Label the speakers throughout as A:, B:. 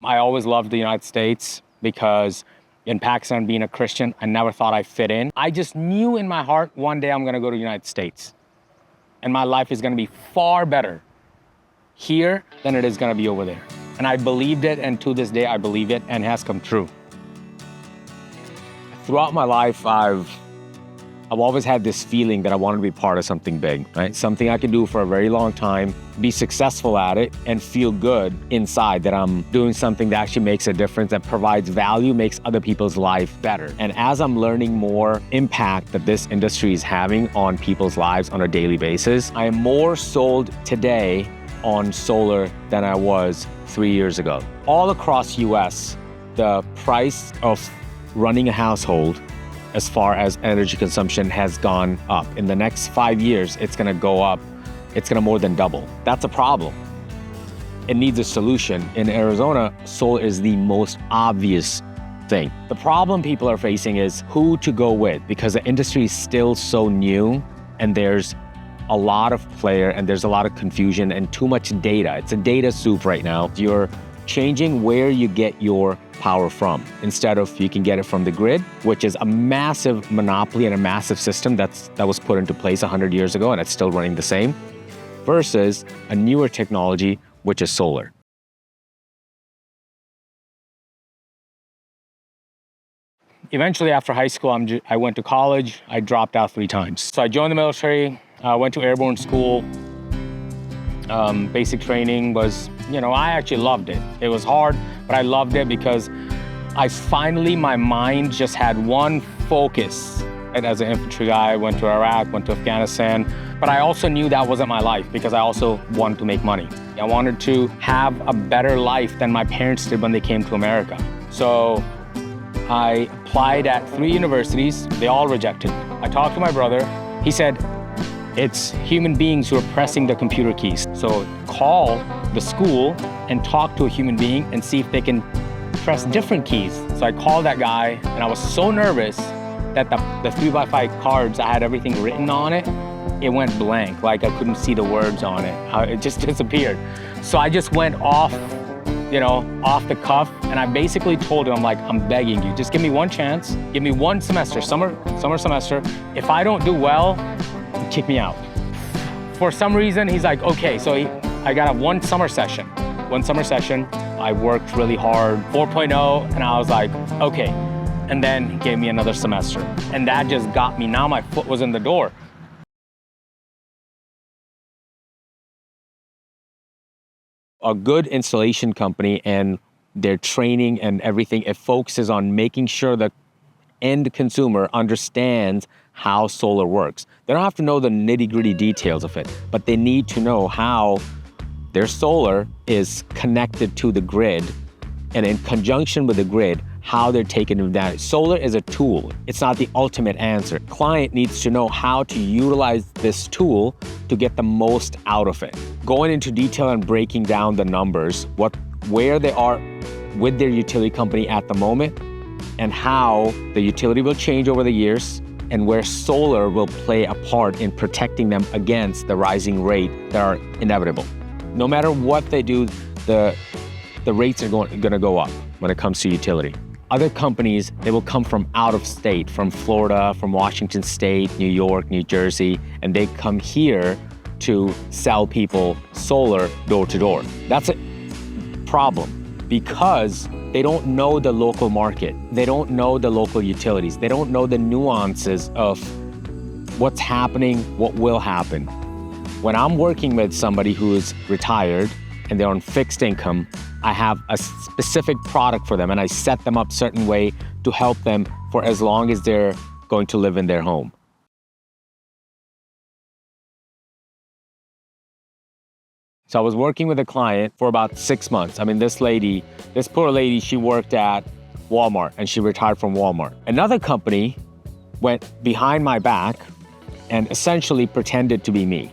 A: I always loved the United States because in Pakistan, being a Christian, I never thought I'd fit in. I just knew in my heart, one day I'm gonna go to the United States and my life is gonna be far better here than it is gonna be over there. And I believed it, and to this day, I believe it, and it has come true. Throughout my life, I've always had this feeling that I wanted to be part of something big, right? Something I can do for a very long time, be successful at it, and feel good inside that I'm doing something that actually makes a difference, that provides value, makes other people's life better. And as I'm learning more impact that this industry is having on people's lives on a daily basis, I am more sold today on solar than I was 3 years ago. All across US, the price of running a household as far as energy consumption has gone up. In the next 5 years, it's gonna go up. It's gonna more than double. That's a problem. It needs a solution. In Arizona, solar is the most obvious thing. The problem people are facing is who to go with, because the industry is still so new and there's a lot of player and there's a lot of confusion and too much data. It's a data soup right now. You're changing where you get your power from. Instead of you can get it from the grid, which is a massive monopoly and a massive system that was put into place 100 years ago and it's still running the same, versus a newer technology, which is solar. Eventually, after high school, I went to college. I dropped out 3 times. So I joined the military, went to airborne school. Basic training was, I actually loved it. It was hard, but I loved it because my mind just had one focus. And as an infantry guy, I went to Iraq, went to Afghanistan, but I also knew that wasn't my life because I also wanted to make money. I wanted to have a better life than my parents did when they came to America. So I applied at 3 universities. They all rejected. I talked to my brother. He said, it's human beings who are pressing the computer keys. So call the school and talk to a human being and see if they can press different keys. So I called that guy and I was so nervous that the 3x5 cards, I had everything written on it. It went blank, like I couldn't see the words on it. It just disappeared. So I just went off the cuff, and I basically told him, I'm begging you, just give me one chance, give me one semester, summer semester. If I don't do well, kick me out. For some reason, he's like, okay, so I got one summer session. I worked really hard, 4.0, and I was like, okay. And then he gave me another semester. And that just got me, now my foot was in the door. A good installation company and their training and everything, it focuses on making sure the end consumer understands how solar works. They don't have to know the nitty-gritty details of it, but they need to know how their solar is connected to the grid, and in conjunction with the grid, how they're taking advantage. Solar is a tool. It's not the ultimate answer. Client needs to know how to utilize this tool to get the most out of it. Going into detail and breaking down the numbers, where they are with their utility company at the moment, and how the utility will change over the years, and where solar will play a part in protecting them against the rising rate that are inevitable. No matter what they do, the rates are going to go up when it comes to utility. Other companies, they will come from out of state, from Florida, from Washington State, New York, New Jersey, and they come here to sell people solar door to door. That's a problem because they don't know the local market. They don't know the local utilities. They don't know the nuances of what's happening, what will happen. When I'm working with somebody who is retired and they're on fixed income, I have a specific product for them and I set them up a certain way to help them for as long as they're going to live in their home. So I was working with a client for about 6 months. I mean, this poor lady, she worked at Walmart and she retired from Walmart. Another company went behind my back and essentially pretended to be me,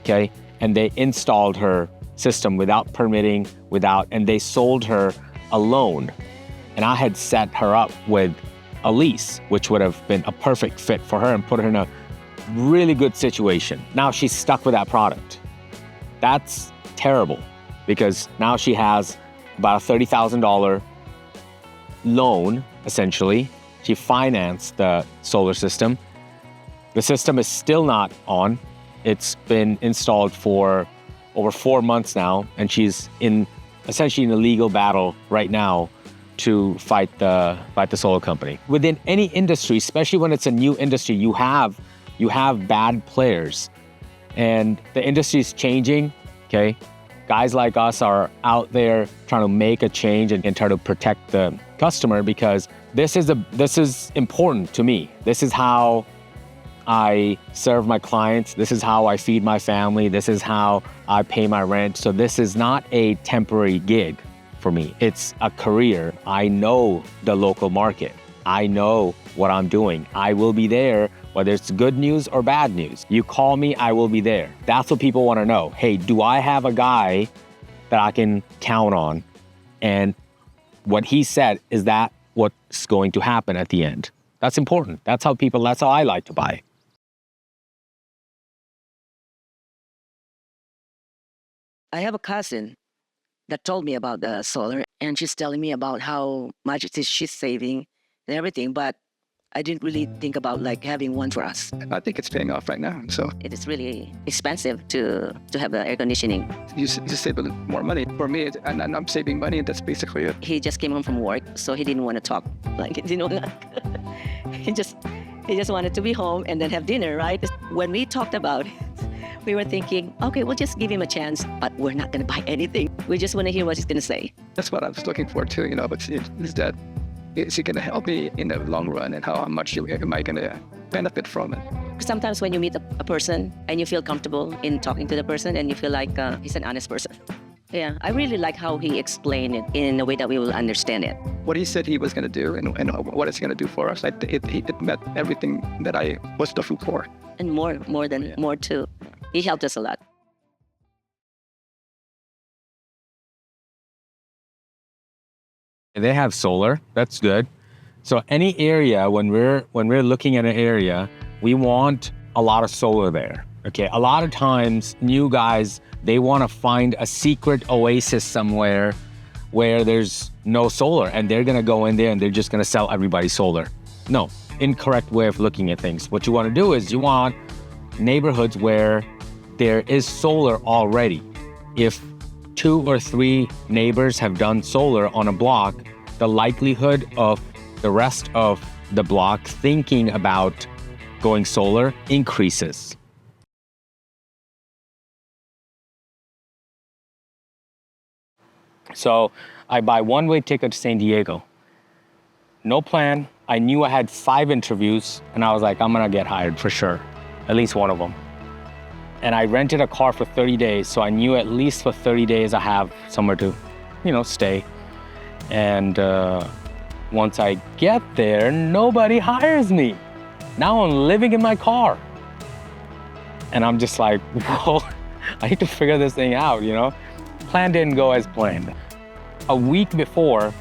A: okay? And they installed her system without permitting, and they sold her a loan. And I had set her up with a lease, which would have been a perfect fit for her and put her in a really good situation. Now she's stuck with that product. That's terrible because now she has about a $30,000 loan, essentially. She financed the solar system. The system is still not on. It's been installed for over 4 months now, and she's essentially in a legal battle right now to fight the solar company. Within any industry, especially when it's a new industry, you have bad players, and the industry is changing. Okay, guys like us are out there trying to make a change and try to protect the customer, because this is important to me. This is how I serve my clients. This is how I feed my family. This is how I pay my rent. So this is not a temporary gig for me. It's a career. I know the local market. I know what I'm doing. I will be there, whether it's good news or bad news. You call me, I will be there. That's what people want to know. Hey, do I have a guy that I can count on? And what he said, is that what's going to happen at the end? That's important. That's how I like to buy.
B: I have a cousin that told me about the solar, and she's telling me about how much it is she's saving and everything, but I didn't really think about like having one for us.
C: I think it's paying off right now. So
B: It is really expensive to have the air conditioning.
C: you save a little more money. For me, and I'm saving money, and that's basically it.
B: He just came home from work, so he didn't want to talk. Like, he just wanted to be home and then have dinner, right? When we talked about it, we were thinking, okay, we'll just give him a chance, but we're not going to buy anything. We just want to hear what he's going to say.
C: That's what I was looking for too, but is he going to help me in the long run, and how much am I going to benefit from it?
B: Sometimes when you meet a person and you feel comfortable in talking to the person and you feel like he's an honest person. Yeah, I really like how he explained it in a way that we will understand it.
C: What he said he was going to do, and what it's going to do for us, it met everything that I was looking for.
B: And more too. He helped us a lot.
A: They have solar. That's good. So any area, when we're looking at an area, we want a lot of solar there. Okay. A lot of times, new guys, they want to find a secret oasis somewhere where there's no solar, and they're going to go in there and they're just going to sell everybody solar. No, incorrect way of looking at things. What you want to do is you want neighborhoods where there is solar already. If 2 or 3 neighbors have done solar on a block, the likelihood of the rest of the block thinking about going solar increases. So I buy one-way ticket to San Diego. No plan. I knew I had 5 interviews, and I was like, I'm gonna get hired for sure, at least one of them. And I rented a car for 30 days, so I knew at least for 30 days I have somewhere to, stay. And once I get there, nobody hires me. Now I'm living in my car. And I'm just like, well, I need to figure this thing out, Plan didn't go as planned. A week before,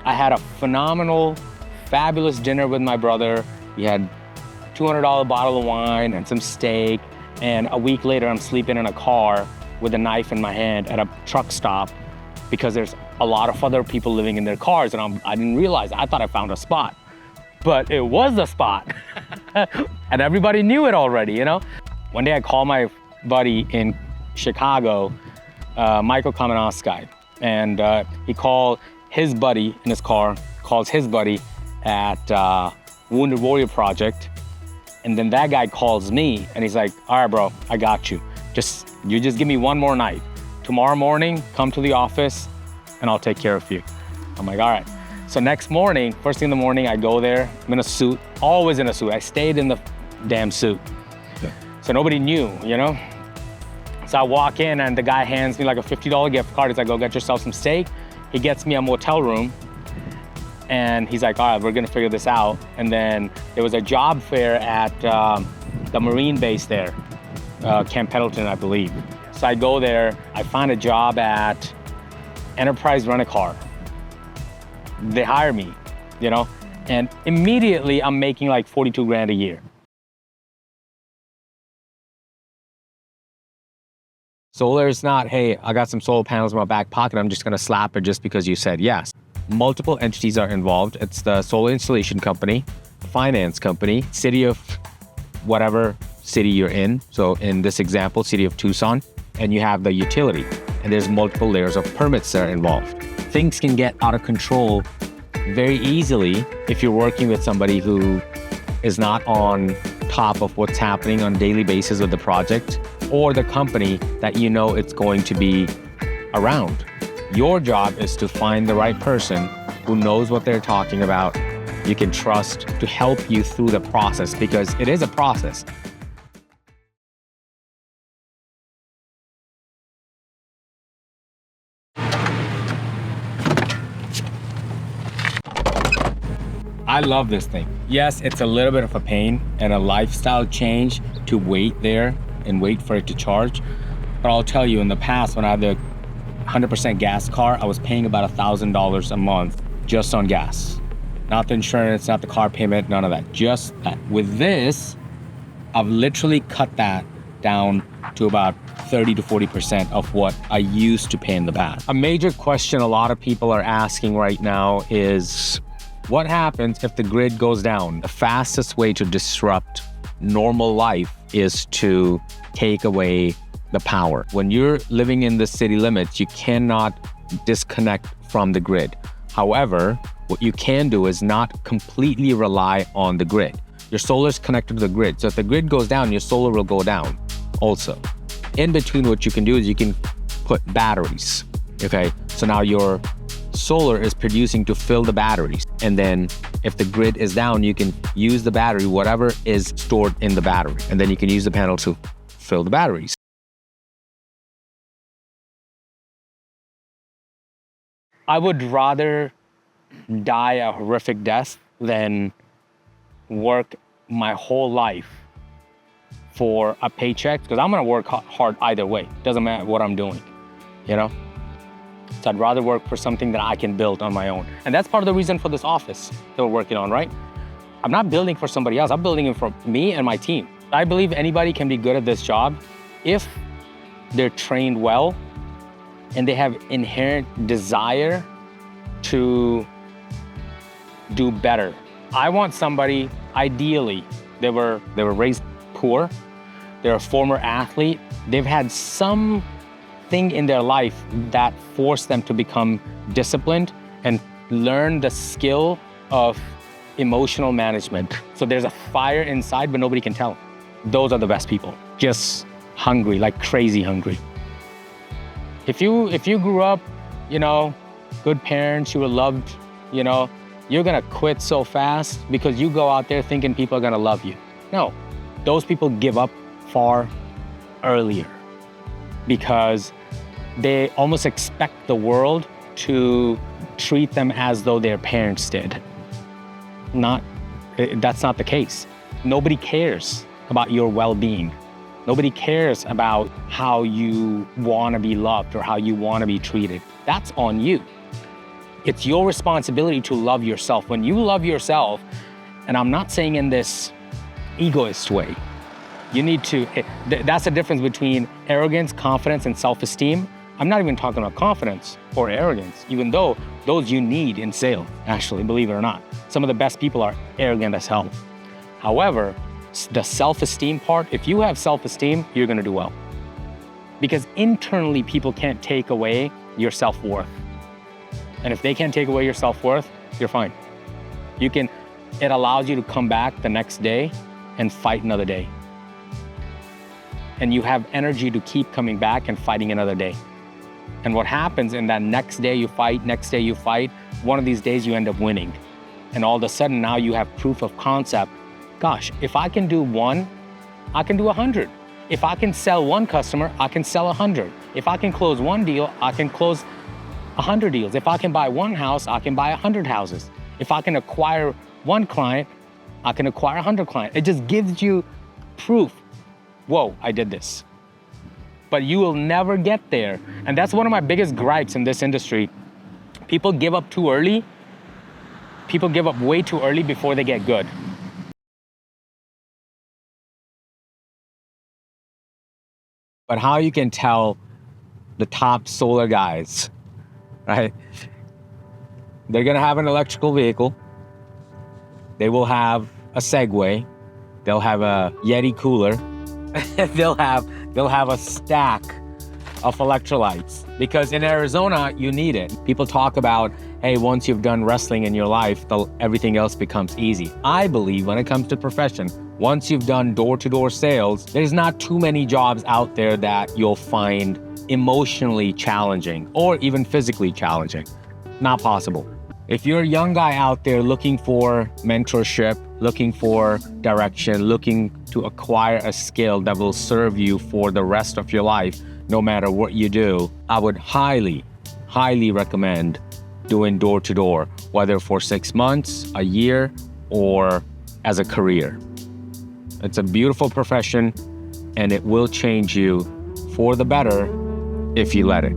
A: I had a phenomenal, fabulous dinner with my brother. We had a $200 bottle of wine and some steak. And a week later, I'm sleeping in a car with a knife in my hand at a truck stop because there's a lot of other people living in their cars, and I didn't realize. I thought I found a spot, but it was a spot, and everybody knew it already, One day I called my buddy in Chicago, Michael Kamenowski, and he called his buddy in his car, calls his buddy at Wounded Warrior Project. And then that guy calls me and he's like, all right, bro, I got you. You just give me one more night. Tomorrow morning, come to the office and I'll take care of you. I'm like, all right. So next morning, first thing in the morning, I go there. I'm in a suit, always in a suit. I stayed in the damn suit. Yeah. So nobody knew, So I walk in and the guy hands me like a $50 gift card. He's like, go get yourself some steak. He gets me a motel room. And he's like, all right, we're gonna figure this out. And then there was a job fair at the Marine base there, Camp Pendleton, I believe. So I go there, I find a job at Enterprise Rent-A-Car. They hire me, and immediately I'm making like 42 grand a year. Solar is not, hey, I got some solar panels in my back pocket, I'm just gonna slap it just because you said yes. Multiple entities are involved. It's the solar installation company, finance company, city of whatever city you're in. So in this example, city of Tucson, and you have the utility. And there's multiple layers of permits that are involved. Things can get out of control very easily if you're working with somebody who is not on top of what's happening on a daily basis with the project or the company that you know it's going to be around. Your job is to find the right person who knows what they're talking about, you can trust to help you through the process, because it is a process. I love this thing. Yes, it's a little bit of a pain and a lifestyle change to wait there and wait for it to charge. But I'll tell you, in the past, when I had the 100% gas car, I was paying about $1,000 a month just on gas. Not the insurance, not the car payment, none of that, just that. With this, I've literally cut that down to about 30 to 40% of what I used to pay in the past. A major question a lot of people are asking right now is, what happens if the grid goes down? The fastest way to disrupt normal life is to take away the power. When you're living in the city limits, you cannot disconnect from the grid. However, what you can do is not completely rely on the grid. Your solar is connected to the grid. So if the grid goes down, your solar will go down also. In between, what you can do is you can put batteries, okay? So now your solar is producing to fill the batteries. And then if the grid is down, you can use the battery, whatever is stored in the battery. And then you can use the panel to fill the batteries. I would rather die a horrific death than work my whole life for a paycheck, because I'm gonna work hard either way. Doesn't matter what I'm doing, you know? So I'd rather work for something that I can build on my own. And that's part of the reason for this office that we're working on, right? I'm not building for somebody else, I'm building it for me and my team. I believe anybody can be good at this job if they're trained well and they have inherent desire to do better. I want somebody, ideally, they were raised poor, they're a former athlete, they've had something in their life that forced them to become disciplined and learn the skill of emotional management. So there's a fire inside, but nobody can tell. Those are the best people. Just hungry, like crazy hungry. If you grew up, you know, good parents, you were loved, you know, you're gonna quit so fast because you go out there thinking people are gonna love you. No, those people give up far earlier because they almost expect the world to treat them as though their parents did. That's not the case. Nobody cares about your well-being. Nobody cares about how you wanna be loved or how you wanna be treated. That's on you. It's your responsibility to love yourself. When you love yourself, and I'm not saying in this egoist way, you need to, that's the difference between arrogance, confidence, and self-esteem. I'm not even talking about confidence or arrogance, even though those you need in sales, actually, believe it or not. Some of the best people are arrogant as hell. However, the self-esteem part, if you have self-esteem, you're gonna do well. Because internally, people can't take away your self-worth. And if they can't take away your self-worth, you're fine. It allows you to come back the next day and fight another day. And you have energy to keep coming back and fighting another day. And what happens in that next day you fight, one of these days you end up winning. And all of a sudden now you have proof of concept. Gosh, if I can do one, I can do 100. If I can sell one customer, I can sell 100. If I can close one deal, I can close 100 deals. If I can buy one house, I can buy 100 houses. If I can acquire one client, I can acquire 100 clients. It just gives you proof. Whoa, I did this. But you will never get there. And that's one of my biggest gripes in this industry. People give up too early. People give up way too early before they get good. But how you can tell the top solar guys, right? They're going to have an electrical vehicle. They will have a Segway. They'll have a Yeti cooler. they'll have a stack of electrolytes, because in Arizona, you need it. People talk about, hey, once you've done wrestling in your life, everything else becomes easy. I believe when it comes to profession, once you've done door-to-door sales, there's not too many jobs out there that you'll find emotionally challenging or even physically challenging. Not possible. If you're a young guy out there looking for mentorship, looking for direction, looking to acquire a skill that will serve you for the rest of your life, no matter what you do, I would highly, highly recommend doing door-to-door, whether for 6 months, a year, or as a career. It's a beautiful profession, and it will change you for the better if you let it.